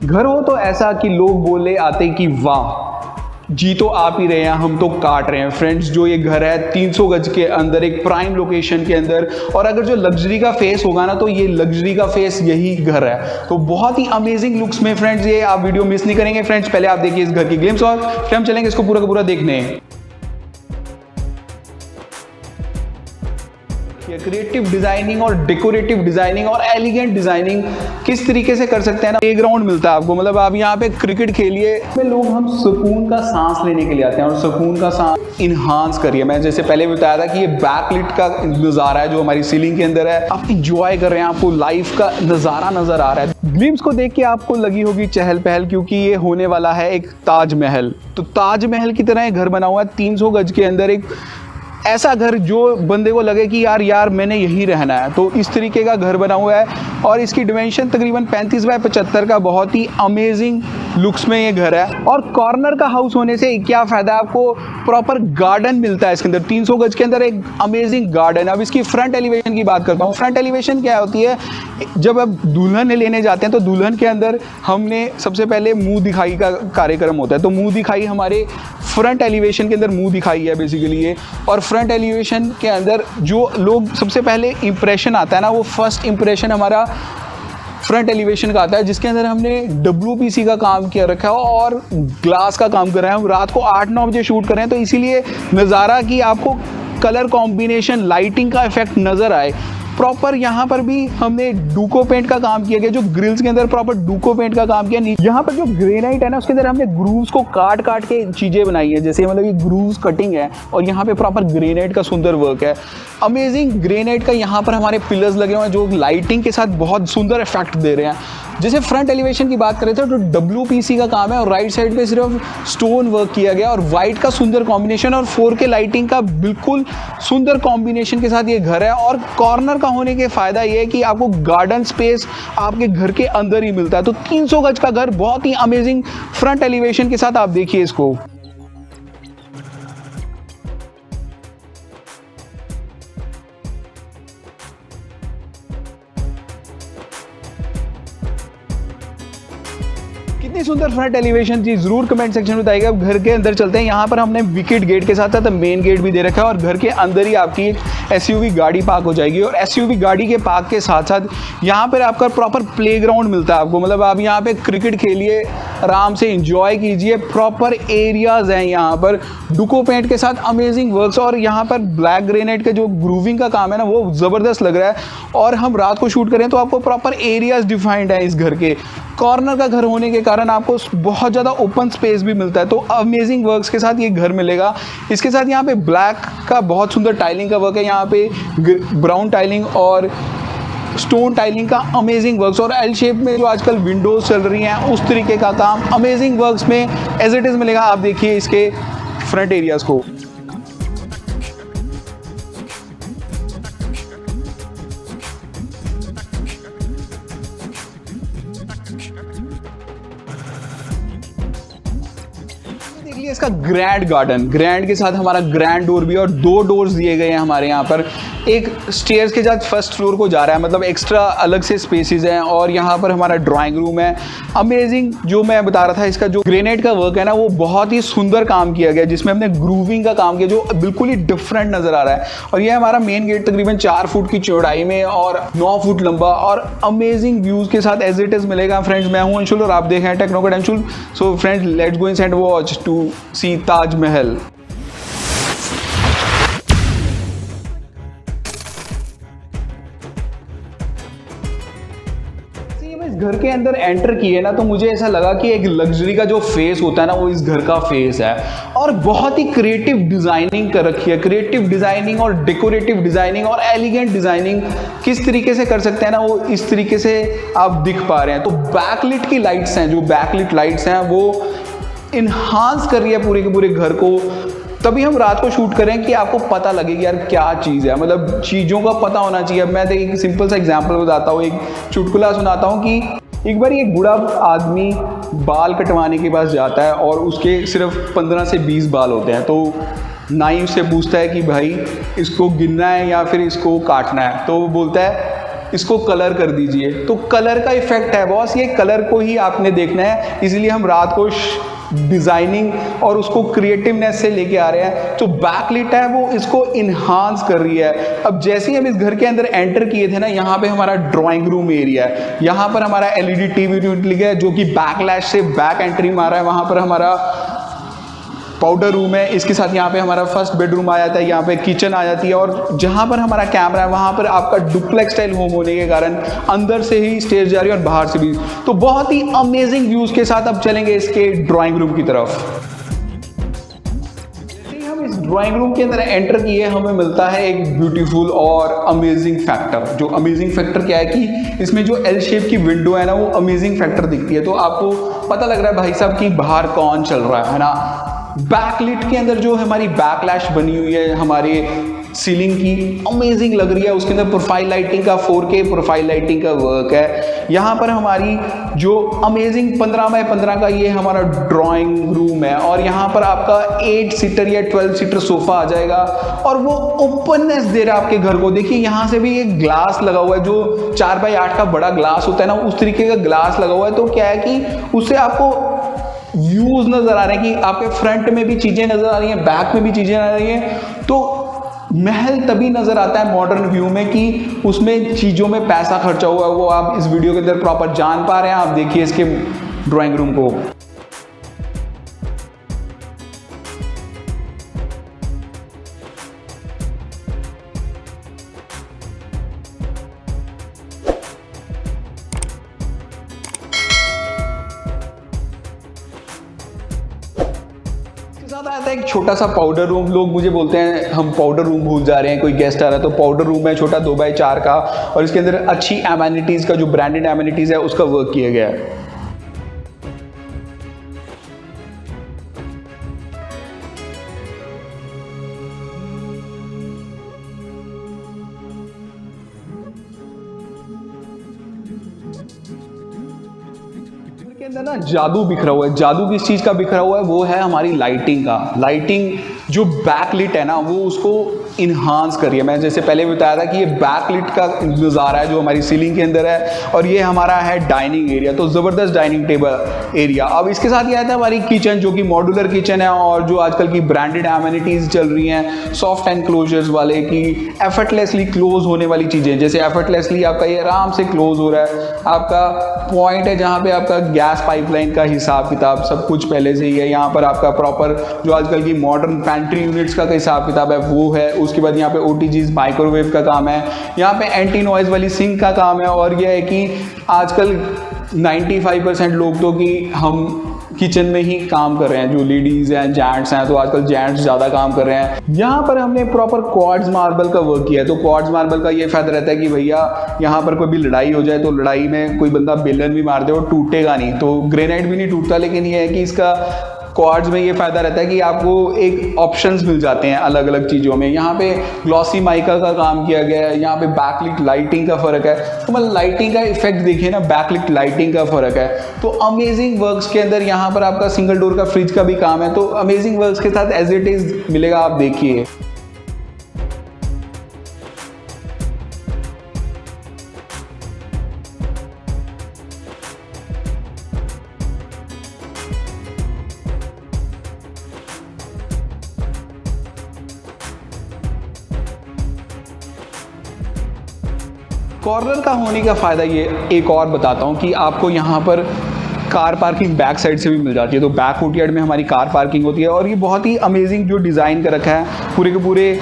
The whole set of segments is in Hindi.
घर हो तो ऐसा कि लोग बोले आते कि वाह, जी तो आप ही रहे हैं, हम तो काट रहे हैं। फ्रेंड्स, जो ये घर है 300 गज के अंदर एक प्राइम लोकेशन के अंदर, और अगर जो लग्जरी का फेस होगा ना तो ये लग्जरी का फेस यही घर है। तो बहुत ही अमेजिंग लुक्स में फ्रेंड्स, ये आप वीडियो मिस नहीं करेंगे। फ्रेंड्स, पहले आप देखिए इस घर की ग्लिम्स और फिर हम चलेंगे इसको पूरा का पूरा देखने। क्रिएटिव डिजाइनिंग और डेकोरेटिव डिजाइनिंग और एलिगेंट डिजाइनिंग किस तरीके से कर सकते हैं ना। प्लेग्राउंड मिलता है आपको, मतलब आप यहाँ पे क्रिकेट खेलिए। लोग हम सुकून का सांस लेने के लिए आते हैं और सुकून का सांस इन्हांस करिए। मैं जैसे पहले बताया था कि ये बैकलिट का नजारा है जो हमारी सीलिंग के अंदर है, आप इंजॉय कर रहे हैं, आपको लाइफ का नजारा नजर आ रहा है। ग्लिम्स को देख के आपको लगी होगी चहल पहल, क्योंकि ये होने वाला है एक ताजमहल। तो ताजमहल की तरह घर बना हुआ है 300 गज के अंदर, एक ऐसा घर जो बंदे को लगे कि यार मैंने यही रहना है। तो इस तरीके का घर बना हुआ है और इसकी डिमेंशन तकरीबन 35 बाय 75 का बहुत ही अमेजिंग लुक्स में ये घर है। और कॉर्नर का हाउस होने से क्या फ़ायदा है, आपको प्रॉपर गार्डन मिलता है इसके अंदर। 300 गज के अंदर एक अमेजिंग गार्डन। अब इसकी फ्रंट एलिवेशन की बात करता हूँ। फ्रंट एलिवेशन क्या होती है, जब अब दुल्हन लेने जाते हैं तो दुल्हन के अंदर हमने सबसे पहले मुंह दिखाई का कार्यक्रम होता है। तो मुंह दिखाई हमारे फ्रंट एलिवेशन के अंदर मुंह दिखाई है बेसिकली ये। और फ्रंट एलिवेशन के अंदर जो लोग सबसे पहले इंप्रेशन आता है ना, वो फर्स्ट इंप्रेशन हमारा फ्रंट एलिवेशन का आता है, जिसके अंदर हमने WPC का काम किया रखा है और ग्लास का काम कर रहे हैं। हम रात को 8-9 बजे शूट कर रहे हैं, तो इसीलिए नज़ारा की आपको कलर कॉम्बिनेशन, लाइटिंग का इफेक्ट नज़र आए। प्रॉपर यहाँ पर भी हमने डूको पेंट का काम किया गया, जो ग्रिल्स के अंदर प्रॉपर डूको पेंट का काम किया। यहाँ पर जो ग्रेनाइट है ना, उसके अंदर हमने ग्रूव्स को काट काट के चीज़ें बनाई है, जैसे मतलब ये ग्रूव्स कटिंग है और यहाँ पे प्रॉपर ग्रेनाइट का सुंदर वर्क है। अमेजिंग ग्रेनाइट का यहाँ पर हमारे पिलर्स लगे हुए हैं जो लाइटिंग के साथ बहुत सुंदर इफेक्ट दे रहे हैं। जैसे फ्रंट एलिवेशन की बात करें तो WPC का काम है और राइट साइड पे सिर्फ स्टोन वर्क किया गया और वाइट का सुंदर कॉम्बिनेशन और 4K लाइटिंग का बिल्कुल सुंदर कॉम्बिनेशन के साथ ये घर है। और कॉर्नर का होने के फायदा ये है कि आपको गार्डन स्पेस आपके घर के अंदर ही मिलता है। तो 300 गज का घर बहुत ही अमेजिंग फ्रंट एलिवेशन के साथ, आप देखिए इसको। कितनी सुंदर फ्रंट एलिवेशन थी, जरूर कमेंट सेक्शन में बताइएगा। अब घर के अंदर चलते हैं। यहाँ पर हमने विकेट गेट के साथ साथ मेन गेट भी दे रखा है और घर के अंदर ही आपकी एक SUV गाड़ी पार्क हो जाएगी। और SUV गाड़ी के पार्क के साथ साथ यहाँ पर आपका प्रॉपर प्लेग्राउंड मिलता है आपको, मतलब आप यहाँ पे क्रिकेट खेलिए, आराम से इंजॉय कीजिए। प्रॉपर एरियाज हैं यहाँ पर डुको पेंट के साथ, अमेजिंग वर्क्स। और यहाँ पर ब्लैक ग्रेनाइट का जो ग्रूविंग का काम है ना, वो ज़बरदस्त लग रहा है। और हम रात को शूट करें तो आपको प्रॉपर एरियाज डिफाइंड है इस घर के। कॉर्नर का घर होने के कारण आपको बहुत ज़्यादा ओपन स्पेस भी मिलता है। तो अमेजिंग वर्क्स के साथ ये घर मिलेगा। इसके साथ यहाँ पे ब्लैक का बहुत सुंदर टाइलिंग का वर्क है, यहाँ पे ब्राउन टाइलिंग और स्टोन टाइलिंग का अमेजिंग वर्क्स। और L शेप में जो आजकल विंडोज चल रही हैं उस तरीके का काम अमेजिंग वर्क्स में एज इट इज़ मिलेगा। आप देखिए इसके फ्रंट एरियाज़ को। देखिए इसका ग्रैंड गार्डन, ग्रैंड के साथ हमारा ग्रैंड डोर भी, और 2 डोर्स दिए गए हैं हमारे यहाँ पर। एक स्टेयर्स के साथ फर्स्ट फ्लोर को जा रहा है, मतलब एक्स्ट्रा अलग से स्पेसेस हैं। और यहाँ पर हमारा ड्राइंग रूम है। अमेजिंग, जो मैं बता रहा था, इसका जो ग्रेनाइट का वर्क है ना, वो बहुत ही सुंदर काम किया गया, जिसमें हमने ग्रूविंग का काम किया जो बिल्कुल ही डिफरेंट नज़र आ रहा है। और ये हमारा मेन गेट तकरीबन 4 फुट की चौड़ाई में और 9 फुट लंबा और अमेजिंग व्यूज़ के साथ एज इट इज़ मिलेगा। फ्रेंड्स, मैं हूँ अंशुल और आप देख रहे हैं Technocut Anshul. So friends, let's go inside watch to see Taj Mahal. घर के अंदर एंटर किए ना, तो मुझे ऐसा लगा कि एक लग्जरी का जो फेस होता है ना, वो इस घर का फेस है। और बहुत ही क्रिएटिव डिजाइनिंग कर रखी है। क्रिएटिव डिजाइनिंग और डेकोरेटिव डिजाइनिंग और एलिगेंट डिजाइनिंग किस तरीके से कर सकते हैं ना, वो इस तरीके से आप दिख पा रहे हैं। तो बैकलिट की लाइट्स हैं, जो बैकलिट लाइट्स हैं वो इन्हांस कर रही है पूरे के पूरे घर को। तभी हम रात को शूट करें कि आपको पता लगे कि यार क्या चीज़ है, मतलब चीज़ों का पता होना चाहिए। अब मैं एक सिंपल सा एग्जांपल बताता हूँ, एक चुटकुला सुनाता हूँ कि एक बार एक बूढ़ा आदमी बाल कटवाने के पास जाता है और उसके सिर्फ 15 से 20 बाल होते हैं। तो नाई उससे पूछता है कि भाई इसको गिनना है या फिर इसको काटना है। तो वो बोलता है इसको कलर कर दीजिए। तो कलर का इफेक्ट है बॉस, ये कलर को ही आपने देखना है, इसलिए हम रात को डिजाइनिंग और उसको क्रिएटिवनेस से लेके आ रहे हैं। तो बैकलिट है वो इसको इन्हांस कर रही है। अब जैसे ही हम इस घर के अंदर एंटर किए थे ना, यहाँ पे हमारा ड्राइंग रूम एरिया है, यहाँ पर हमारा एलईडी टीवी यूनिट है जो कि बैकलैश से बैक एंट्री मारा है। वहाँ पर हमारा पाउडर रूम है, इसके साथ यहाँ पे हमारा फर्स्ट बेडरूम आ जाता है, यहाँ पे किचन आ जाती है, और जहाँ पर हमारा कैमरा है वहाँ पर आपका डुप्लेक्स स्टाइल होम होने के कारण अंदर से ही स्टेज जा रही है और बाहर से भी। तो बहुत ही अमेजिंग व्यूज के साथ अब चलेंगे इसके ड्राइंग रूम की तरफ। इस ड्राइंग रूम के अंदर एंटर किए हमें मिलता है एक ब्यूटीफुल और अमेजिंग फैक्टर। जो अमेजिंग फैक्टर क्या है कि इसमें जो एल शेप की विंडो है ना, वो अमेजिंग फैक्टर दिखती है। तो आपको पता लग रहा है भाई साहब कि बाहर कौन चल रहा है ना। बैकलिट के अंदर जो हमारी बैकलैश बनी हुई है हमारे सीलिंग की, अमेजिंग लग रही है। उसके अंदर प्रोफाइल लाइटिंग का 4K प्रोफाइल लाइटिंग का वर्क है। यहाँ पर हमारी जो अमेजिंग 15x15 का ये हमारा ड्राइंग रूम है, और यहाँ पर आपका 8 सीटर या 12 सीटर सोफा आ जाएगा, और वो ओपननेस दे रहा है आपके घर को। देखिए यहाँ से भी एक ग्लास लगा हुआ है, जो 4x8 का बड़ा ग्लास होता है ना, उस तरीके का ग्लास लगा हुआ है। तो क्या है कि उससे आपको व्यूज नजर आ रहे हैं कि आपके फ्रंट में भी चीजें नजर आ रही हैं, बैक में भी चीजें आ रही हैं। तो महल तभी नजर आता है मॉडर्न व्यू में कि उसमें चीजों में पैसा खर्चा हुआ है। वो आप इस वीडियो के अंदर प्रॉपर जान पा रहे हैं। आप देखिए इसके ड्राइंग रूम को। साथ आता है एक छोटा सा पाउडर रूम। लोग मुझे बोलते हैं हम पाउडर रूम भूल जा रहे हैं, कोई गेस्ट आ रहा है। तो पाउडर रूम है छोटा 2x4 का, और इसके अंदर अच्छी एमेनिटीज का, जो ब्रांडेड एमेनिटीज है उसका वर्क किया गया है। के अंदर ना जादू बिखरा हुआ है। जादू किस चीज का बिखरा हुआ है? वो है हमारी लाइटिंग का। लाइटिंग जो बैकलिट है ना, वो उसको इन्हांस कर रही है। मैंने जैसे पहले भी बताया था कि ये बैकलिट का नज़ारा है जो हमारी सीलिंग के अंदर है, और ये हमारा है डाइनिंग एरिया। तो ज़बरदस्त डाइनिंग टेबल एरिया। अब इसके साथ ये आता है हमारी किचन, जो कि मॉड्यूलर किचन है, और जो आजकल की ब्रांडेड एमेनिटीज़ चल रही हैं, सॉफ्ट एनक्लोजर्स वाले की एफर्टलेसली क्लोज होने वाली चीज़ें। जैसे एफर्टलेसली आपका ये आराम से क्लोज हो रहा है। आपका पॉइंट है जहाँ पे आपका गैस पाइपलाइन का हिसाब किताब सब कुछ पहले से ही है। यहाँ पर आपका प्रॉपर जो आजकल की मॉडर्न पैंट्री यूनिट्स का हिसाब किताब है वो है। उसके बाद यहाँ पे OTGs माइक्रोवेव का काम है। यहाँ पे एंटी नॉइज वाली सिंक का काम है। और यह है कि आजकल 95% लोग तो कि हम किचन में ही काम कर रहे हैं। जो लेडीज़ हैं, जेंट्स हैं, तो आजकल जेंट्स ज़्यादा काम कर रहे हैं। यहाँ पर हमने प्रॉपर क्वार्ट्ज मार्बल का वर्क किया है। तो क्वार्ट्ज मार्बल का ये फायदा रहता है कि भैया यहाँ पर कोई भी लड़ाई हो जाए तो लड़ाई में कोई बंदा बेलन भी मार दे और टूटेगा नहीं। तो ग्रेनाइट भी नहीं टूटता, लेकिन ये है कि इसका क्वार्ट्ज में ये फायदा रहता है कि आपको एक ऑप्शंस मिल जाते हैं अलग अलग चीज़ों में। यहाँ पे ग्लॉसी माइका का काम किया गया है। यहाँ पे बैकलिट लाइटिंग का फ़र्क है। तो मतलब लाइटिंग का इफेक्ट देखिए ना, बैकलिट लाइटिंग का फ़र्क है। तो अमेजिंग वर्क्स के अंदर यहाँ पर आपका सिंगल डोर का फ्रिज का भी काम है। तो अमेजिंग वर्क्स के साथ एज इट इज़ मिलेगा, आप देखिए। कॉर्नर का होने का फ़ायदा ये एक और बताता हूँ कि आपको यहाँ पर कार पार्किंग बैक साइड से भी मिल जाती है। तो बैक कोर्टयार्ड में हमारी कार पार्किंग होती है। और ये बहुत ही अमेजिंग जो डिज़ाइन कर रखा है, पूरे के पूरे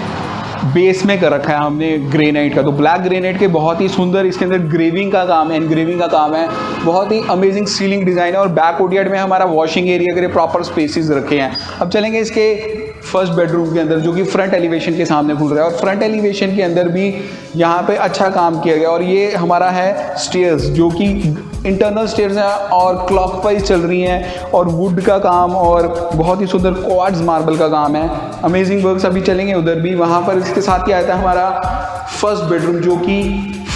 बेस में कर रखा है हमने ग्रेनाइट का। तो ब्लैक ग्रेनाइट के बहुत ही सुंदर, इसके अंदर ग्रेविंग का काम है, एनग्रेविंग का काम है। बहुत ही अमेजिंग सीलिंग डिज़ाइन है। और बैक कोर्टयार्ड में हमारा वॉशिंग एरिया के लिए प्रॉपर स्पेसिस रखे हैं। अब चलेंगे इसके फर्स्ट बेडरूम के अंदर, जो कि फ्रंट एलिवेशन के सामने खुल रहा है। और फ्रंट एलिवेशन के अंदर भी यहाँ पे अच्छा काम किया गया। और ये हमारा है स्टेयर्स, जो कि इंटरनल स्टेयर्स हैं और क्लॉकवाइज चल रही हैं, और वुड का काम और बहुत ही सुंदर क्वार्ट्ज मार्बल का काम है। अमेजिंग वर्क्स अभी चलेंगे उधर भी। वहाँ पर इसके साथ ही आता है हमारा फर्स्ट बेडरूम, जो कि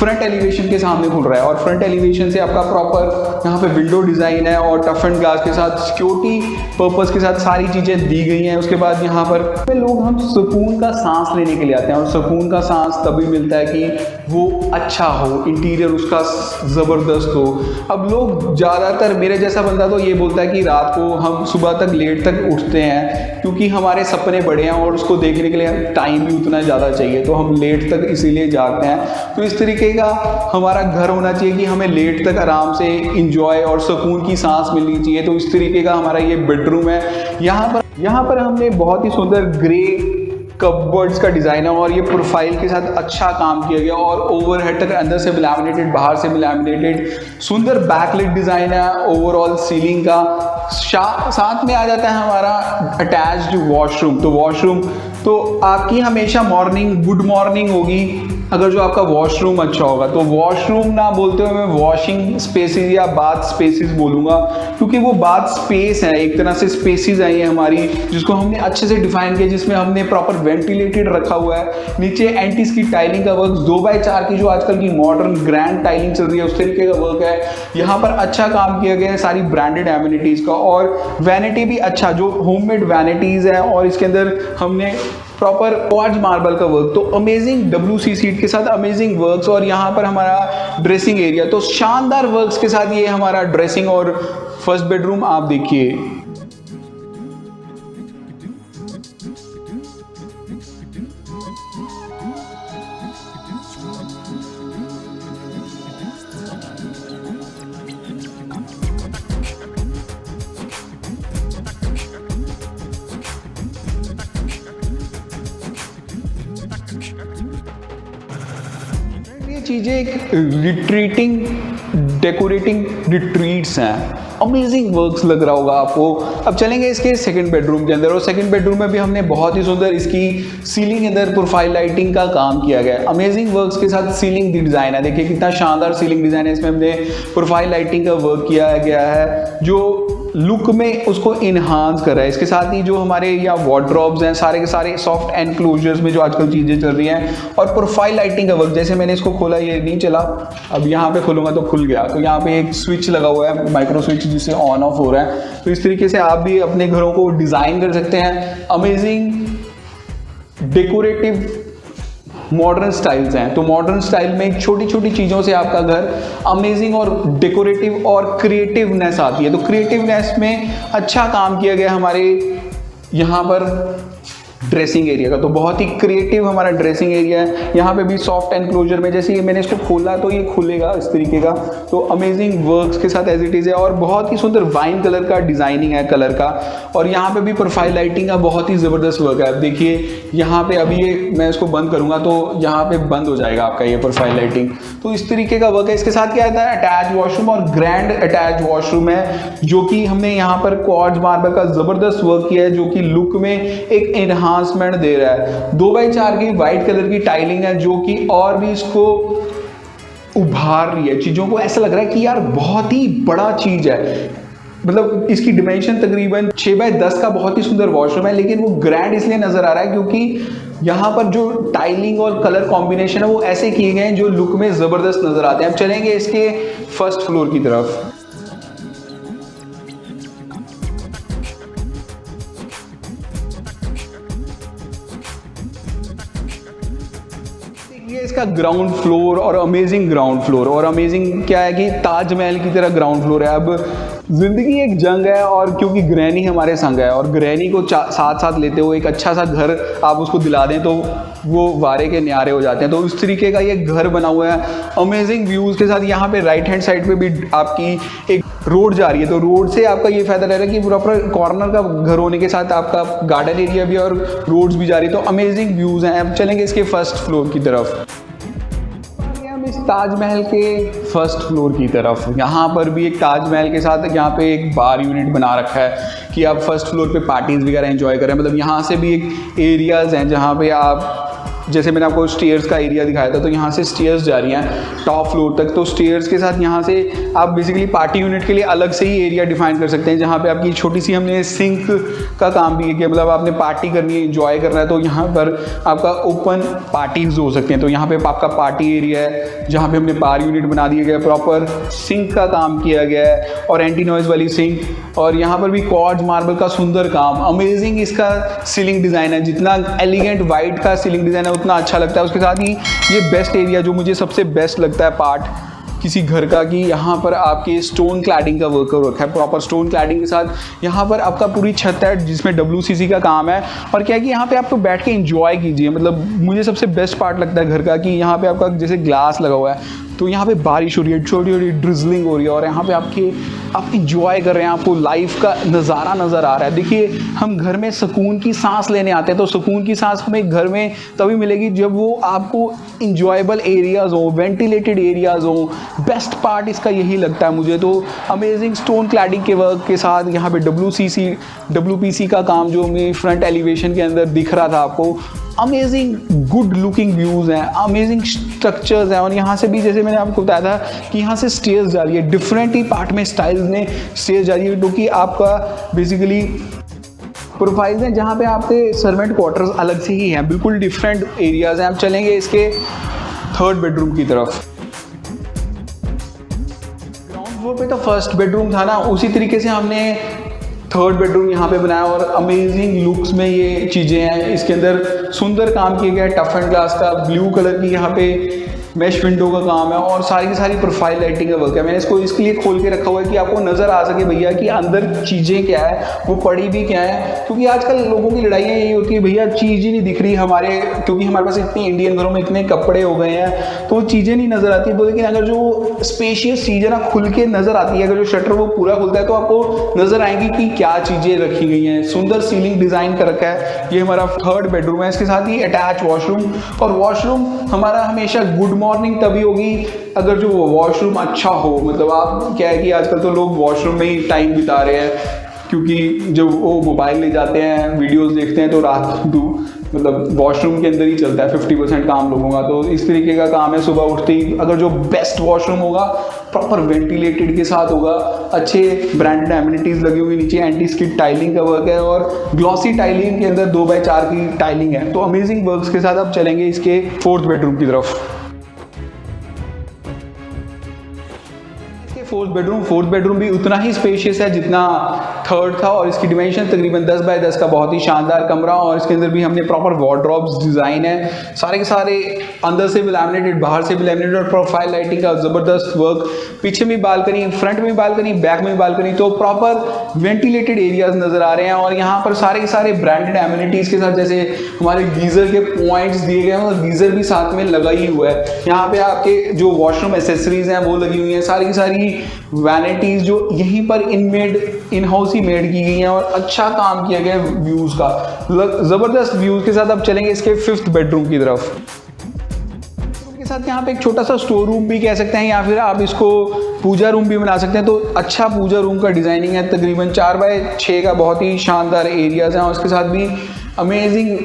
फ्रंट एलिवेशन के सामने खुल रहा है और फ्रंट एलिवेशन से आपका प्रॉपर यहाँ पे विंडो डिज़ाइन है और टफ एंड ग्लास के साथ सिक्योरिटी पर्पस के साथ सारी चीज़ें दी गई हैं। उसके बाद यहाँ पर लोग हम सुकून का सांस लेने के लिए आते हैं और सुकून का सांस तभी मिलता है कि वो अच्छा हो, इंटीरियर उसका ज़बरदस्त हो। अब लोग ज़्यादातर, मेरे जैसा बंदा तो ये बोलता है कि रात को हम सुबह तक लेट तक उठते हैं क्योंकि हमारे सपने बड़े हैं और उसको देखने के लिए टाइम भी उतना ज़्यादा चाहिए, तो हम लेट तक इसीलिए जागते हैं। तो इस तरीके का हमारा घर होना चाहिए कि हमें लेट तक आराम से इंजॉय और सुकून की सांस मिलनी चाहिए। तो इस तरीके का हमारा ये बेडरूम है। यहाँ पर हमने बहुत ही सुंदर ग्रे कपबोर्ड्स का डिज़ाइन है और ये प्रोफाइल के साथ अच्छा काम किया गया और ओवरहेड तक अंदर से भी लैमिनेटेड, बाहर से भी लैमिनेटेड, सुंदर बैकलिट डिज़ाइन है ओवरऑल सीलिंग का। साथ में आ जाता है हमारा अटैच्ड वॉशरूम। तो वॉशरूम तो आपकी हमेशा गुड मॉर्निंग होगी अगर जो आपका वॉशरूम अच्छा होगा। तो वॉशरूम ना बोलते हुए मैं वॉशिंग स्पेसेस या बाथ स्पेसेस बोलूँगा क्योंकि वो बाथ स्पेस है, एक तरह से स्पेसेस आई है हमारी जिसको हमने अच्छे से डिफाइन किया, जिसमें हमने प्रॉपर वेंटिलेटेड रखा हुआ है। नीचे एंटी स्किड टाइलिंग का वर्क 2x4 की जो आजकल की मॉडर्न ग्रैंड टाइलिंग चल रही है उस तरीके का वर्क है। यहाँ पर अच्छा काम किया गया है सारी ब्रांडेड एमिनिटीज़ का और वैनिटी भी अच्छा, जो होममेड वैनिटीज़ है और इसके अंदर हमने प्रॉपर क्वार्ट्ज मार्बल का वर्क, तो अमेजिंग WC सीट के साथ अमेजिंग वर्क्स। और यहाँ पर हमारा ड्रेसिंग एरिया तो शानदार वर्क्स के साथ ये हमारा ड्रेसिंग और फर्स्ट बेडरूम आप देखिए। चीज़ें एक रिट्रीटिंग डेकोरेटिंग रिट्रीट्स हैं, अमेजिंग वर्क्स लग रहा होगा आपको। अब चलेंगे इसके सेकंड बेडरूम के अंदर और सेकंड बेडरूम में भी हमने बहुत ही सुंदर इसकी सीलिंग के अंदर प्रोफाइल लाइटिंग का काम किया गया है। अमेजिंग वर्क्स के साथ सीलिंग डिज़ाइन है, देखिए कितना शानदार सीलिंग डिज़ाइन है। इसमें हमने प्रोफाइल लाइटिंग का वर्क किया गया है जो लुक में उसको इन्हांस कर रहा है। इसके साथ ही जो हमारे या वार्डरोब्स हैं सारे के सारे सॉफ्ट एनक्लोजर्स में जो आजकल चीज़ें चल रही हैं और प्रोफाइल लाइटिंग का वर्क, जैसे मैंने इसको खोला ये नहीं चला, अब यहाँ पे खोलूँगा तो खुल गया। तो यहाँ पे एक स्विच लगा हुआ है, माइक्रो स्विच, जिससे ऑन ऑफ हो रहा है। तो इस तरीके से आप भी अपने घरों को डिज़ाइन कर सकते हैं। अमेजिंग डेकोरेटिव मॉडर्न स्टाइल्स हैं। तो मॉडर्न स्टाइल में छोटी छोटी चीज़ों से आपका घर अमेजिंग और डेकोरेटिव और क्रिएटिवनेस आती है। तो क्रिएटिवनेस में अच्छा काम किया गया हमारे यहाँ पर ड्रेसिंग एरिया का। तो बहुत ही क्रिएटिव हमारा ड्रेसिंग एरिया है। यहाँ पे भी सॉफ्ट एनक्लोजर में, जैसे ये मैंने इसको खोला तो ये खुलेगा इस तरीके का। तो अमेजिंग वर्क्स के साथ एज इट इज़ है और बहुत ही सुंदर वाइन कलर का डिज़ाइनिंग है कलर का। और यहाँ पे भी प्रोफाइल लाइटिंग का बहुत ही ज़बरदस्त वर्क है। अब देखिए यहाँ पे अभी ये मैं इसको बंद करूँगा तो यहाँ पे बंद हो जाएगा आपका ये प्रोफाइल लाइटिंग। तो इस तरीके का वर्क है। इसके साथ क्या आता है, अटैच वॉशरूम और ग्रैंड अटैच वॉशरूम है जो कि हमने यहाँ पर क्वार्ट्ज मार्बल का ज़बरदस्त वर्क किया है जो कि लुक में एक एनहांसमेंट दे रहा है। 2x4 की वाइट कलर की टाइलिंग है जो कि और भी इसको उभार रही है, चीज़ों को ऐसा लग रहा है कि यार बहुत ही बड़ा चीज़ है। मतलब इसकी डिमेंशन तकरीबन 6x10 का बहुत ही सुंदर वॉशरूम है, लेकिन वो ग्रैंड इसलिए नज़र आ रहा है क्योंकि यहाँ पर जो टाइलिंग और कलर कॉम्बिनेशन है वो ऐसे किए गए हैं जो लुक में ज़बरदस्त नज़र आते हैं। अब चलेंगे इसके फर्स्ट फ्लोर की तरफ। इसका ग्राउंड फ्लोर और अमेजिंग ग्राउंड फ्लोर, और अमेजिंग क्या है कि ताजमहल की तरह ग्राउंड फ्लोर है। अब ज़िंदगी एक जंग है और क्योंकि ग्रैनी हमारे संग है और ग्रैनी को साथ साथ लेते हुए एक अच्छा सा घर आप उसको दिला दें तो वो वारे के न्यारे हो जाते हैं। तो उस तरीके का ये घर बना हुआ है अमेजिंग व्यूज़ के साथ। यहाँ पे राइट हैंड साइड पे भी आपकी एक रोड जा रही है, तो रोड से आपका ये फायदा रह रहा है कि प्रॉपर कॉर्नर का घर होने के साथ आपका गार्डन एरिया भी और रोड्स भी जा रही है। तो अमेजिंग व्यूज़ हैं। अब चलेंगे इसके फर्स्ट फ्लोर की तरफ। इस ताजमहल के फर्स्ट फ्लोर की तरफ, यहाँ पर भी एक ताजमहल के साथ यहाँ पे एक बार यूनिट बना रखा है कि आप फर्स्ट फ्लोर पे पार्टीज वगैरह एंजॉय करें। मतलब यहाँ से भी एक एरियाज़ हैं जहाँ पे आप जैसे मैंने आपको स्टेयर्स का एरिया दिखाया था, तो यहाँ से स्टेयर्स जा रही हैं टॉप फ्लोर तक। तो स्टेयर्स के साथ यहाँ से आप बेसिकली पार्टी यूनिट के लिए अलग से ही एरिया डिफाइन कर सकते हैं, जहाँ पे आपकी छोटी सी हमने सिंक का काम भी किया, मतलब आपने पार्टी करनी है, इंजॉय करना है, तो यहाँ पर आपका ओपन पार्टीज हो सकते हैं। तो यहाँ पे आपका पार्टी एरिया है, जहाँ पे हमने बार यूनिट बना दिया गया, प्रॉपर सिंक का काम किया गया है और एंटी नॉइज वाली सिंक। और यहाँ पर भी क्वार्ट्ज मार्बल का सुंदर काम, अमेजिंग इसका सीलिंग डिज़ाइन है। जितना एलिगेंट वाइट का सीलिंग डिज़ाइन है उतना अच्छा लगता है। उसके साथ ही ये बेस्ट एरिया जो मुझे सबसे बेस्ट लगता है पार्ट किसी घर का, कि यहाँ पर आपके स्टोन क्लैडिंग का वर्क रखा है, प्रॉपर स्टोन क्लैडिंग के साथ यहाँ पर आपका पूरी छत है जिसमें WCC का काम है। और क्या है कि यहाँ पे आपको बैठ के एंजॉय कीजिए, मतलब मुझे सबसे बेस्ट पार्ट लगता है घर का कि यहाँ पे आपका जैसे ग्लास लगा हुआ है, तो यहाँ पे बारिश हो रही है, छोटी छोटी ड्रिजलिंग हो रही है और यहाँ पे आप इंजॉय कर रहे हैं, आपको लाइफ का नज़ारा नज़र आ रहा है। देखिए, हम घर में सुकून की सांस लेने आते हैं, तो सुकून की सांस हमें घर में तभी मिलेगी जब वो आपको इंजॉयबल एरियाज़ हो, वेंटिलेटेड एरियाज़ हो। बेस्ट पार्ट इसका यही लगता है मुझे। तो अमेजिंग स्टोन क्लैडिंग के वर्क के साथ यहाँ पे WPC का काम जो हमें फ्रंट एलिवेशन के अंदर दिख रहा था आपको, अमेजिंग गुड लुकिंग व्यूज़ हैं, अमेजिंग स्ट्रक्चर्स हैं। और यहाँ से भी जैसे मैंने आपको बताया था कि यहाँ से स्टेयर्स जा रही है, डिफरेंट ही पार्ट में स्टाइल्स में स्टेयर्स जा रही है, क्योंकि आपका बेसिकली प्रोफाइल्स हैं जहाँ पे आपके सर्वेंट क्वार्टर्स अलग से ही हैं, बिल्कुल डिफरेंट एरियाज़ हैं। आप चलेंगे इसके 3rd बेडरूम की तरफ। ग्राउंड फ्लोर पे तो 1st बेडरूम था ना, उसी तरीके से हमने 3rd बेडरूम यहाँ पे बनाया और अमेजिंग लुक्स में ये चीज़ें हैं। इसके अंदर सुंदर काम किया गया है, टफ एंड ग्लास का ब्लू कलर की यहाँ पे मैश विंडो का काम है और सारी की सारी प्रोफाइल लाइटिंग का वर्क है। मैंने इसको इसके लिए खोल के रखा हुआ है कि आपको नज़र आ सके भैया कि अंदर चीज़ें क्या है, वो पड़ी भी क्या है। क्योंकि आजकल लोगों की लड़ाइयाँ यही होती है, भैया चीज़ ही नहीं दिख रही हमारे, क्योंकि हमारे पास इतने इंडियन घरों में इतने कपड़े हो गए हैं तो चीज़ें नहीं नज़र आती। तो लेकिन अगर जो स्पेशियस चीज़ है ना खुल के नज़र आती है, अगर जो शटर वो पूरा खुलता है तो आपको नज़र आएंगी कि क्या चीज़ें रखी गई हैं। सुंदर सीलिंग डिज़ाइन कर रखा है। ये हमारा 3rd बेडरूम है, इसके साथ ही अटैच वॉशरूम। और वॉशरूम हमारा हमेशा गुड मॉर्निंग तभी होगी अगर जो वॉशरूम अच्छा हो। मतलब आप क्या है कि आजकल तो लोग वॉशरूम में ही टाइम बिता रहे हैं, क्योंकि जब वो मोबाइल ले जाते हैं, वीडियोस देखते हैं, तो रात मतलब वॉशरूम के अंदर ही चलता है 50% काम लोगों का। तो इस तरीके का काम है। सुबह उठते ही अगर जो बेस्ट वॉशरूम होगा, प्रॉपर वेंटिलेटेड के साथ होगा, अच्छे ब्रांडेड एमिनिटीज़ लगी हुई, नीचे एंटी स्किड टाइलिंग का वर्क है और ग्लॉसी टाइलिंग के अंदर 2x4 की टाइलिंग है। तो अमेजिंग वर्क्स के साथ अब चलेंगे इसके 4th बेडरूम की तरफ। 4th बेडरूम भी उतना ही स्पेशियस है जितना 3rd था और इसकी डिमेंशन तकरीबन 10 बाय 10 का बहुत ही शानदार कमरा। और इसके अंदर भी हमने प्रॉपर वार्डरोब्स डिज़ाइन है, सारे के सारे अंदर से भी लैमिनेटेड, बाहर से भी लैमिनेटेड और प्रोफाइल लाइटिंग का ज़बरदस्त वर्क। पीछे में बालकनी, फ्रंट में बालकनी, बैक में बालकनी, तो प्रॉपर वेंटिलेटेड एरियाज नज़र आ रहे हैं। और यहाँ पर सारे के सारे ब्रांडेड एमिनिटीज़ के साथ, जैसे हमारे गीज़र के पॉइंट्स दिए गए हैं और गीज़र भी साथ में लगा ही हुआ है। यहाँ पे आपके जो वॉशरूम एसेसरीज हैं वो लगी हुई हैं, सारी की सारी वैनिटीज जो यहीं पर इन हाउस ही मेड की गई हैं और अच्छा काम किया गया है व्यूज का, जबरदस्त व्यूज के साथ। अब चलेंगे इसके 5th बेडरूम की तरफ। के साथ यहाँ पे एक छोटा सा स्टोर रूम भी कह सकते हैं या फिर आप इसको पूजा रूम भी बना सकते हैं। तो अच्छा पूजा रूम का डिजाइनिंग है, तकरीबन 4x6 का बहुत ही शानदार एरियाज हैं और उसके साथ भी अमेजिंग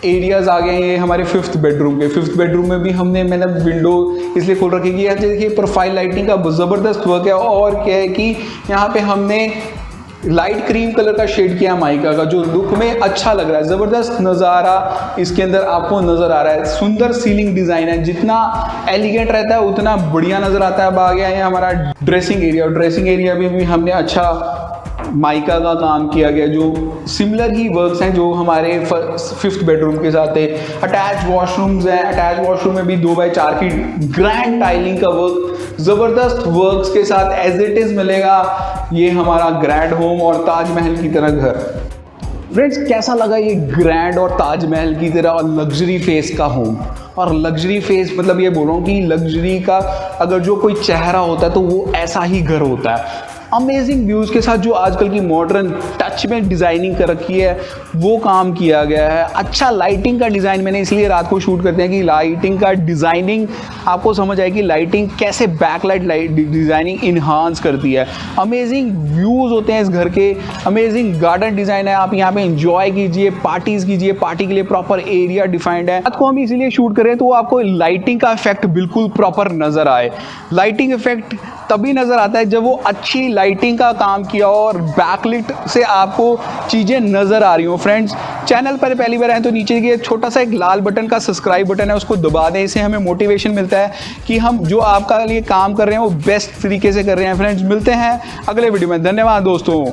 एरियाज आ गए हैं। ये हमारे 5th बेडरूम के 5th बेडरूम में भी मैंने विंडो इसलिए खोल रखी है कि देखिए प्रोफाइल लाइटिंग का ज़बरदस्त वर्क है। और क्या है कि यहाँ पे हमने लाइट क्रीम कलर का शेड किया माइका का, जो लुक में अच्छा लग रहा है। ज़बरदस्त नज़ारा इसके अंदर आपको नज़र आ रहा है। सुंदर सीलिंग डिज़ाइन है, जितना एलिगेंट रहता है उतना बढ़िया नज़र आता है। अब आ गया है हमारा ड्रेसिंग एरिया, और ड्रेसिंग एरिया में भी हमने अच्छा माइका का काम किया गया, जो सिमिलर ही वर्क्स हैं जो हमारे 5th बेडरूम के साथ है। अटैच वॉशरूम्स हैं, अटैच वॉशरूम में भी 2x4 की ग्रैंड टाइलिंग का वर्क, ज़बरदस्त वर्क्स के साथ एज इट इज़ मिलेगा ये हमारा ग्रैंड होम और ताजमहल की तरह घर। फ्रेंड्स, कैसा लगा ये ग्रैंड और ताजमहल की तरह और लग्जरी फेस का होम? और लग्जरी फेस मतलब ये बोल रहा हूँ कि लग्जरी का अगर जो कोई चेहरा होता है तो वो ऐसा ही घर होता है। अमेजिंग व्यूज़ के साथ जो आजकल की मॉडर्न टच में डिज़ाइनिंग कर रखी है वो काम किया गया है। अच्छा लाइटिंग का डिज़ाइन मैंने इसलिए रात को शूट करते हैं कि लाइटिंग का डिज़ाइनिंग आपको समझ आएगी, लाइटिंग कैसे बैकलाइट डिज़ाइनिंग इन्हांस करती है। अमेजिंग व्यूज़ होते हैं इस घर के, अमेजिंग गार्डन डिज़ाइन है, आप यहाँ पे इंजॉय कीजिए, पार्टीज़ कीजिए, पार्टी के लिए प्रॉपर एरिया डिफाइंड है। रात को हम इसीलिए शूट करें तो आपको लाइटिंग का इफेक्ट बिल्कुल प्रॉपर नज़र आए। लाइटिंग इफेक्ट तभी नज़र आता है जब वो अच्छी लाइटिंग का काम किया हो और बैकलिट से आपको चीज़ें नज़र आ रही हो। फ्रेंड्स, चैनल पर पहली बार आए तो नीचे देखिए छोटा सा एक लाल बटन का सब्सक्राइब बटन है, उसको दबा दें। इससे हमें मोटिवेशन मिलता है कि हम जो आपका लिए काम कर रहे हैं वो बेस्ट तरीके से कर रहे हैं। फ्रेंड्स, मिलते हैं अगले वीडियो में। धन्यवाद दोस्तों।